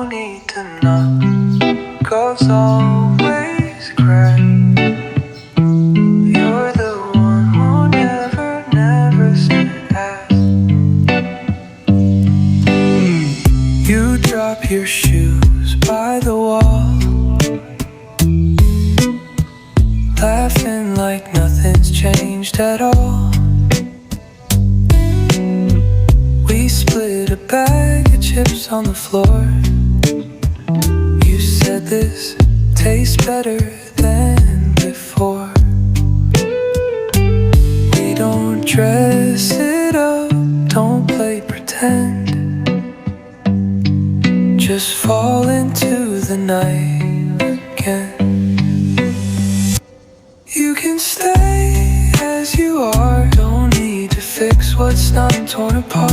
no need to knock, 'cause always cry. You're the one who never said ask. You drop your shoes by the wall, laughing like nothing's changed at all. We split a bag of chips on the floor. You said this tastes better than before. We don't dress it up, don't play pretend, just fall into the night again. You can stay as you are, don't need to fix what's not torn apart.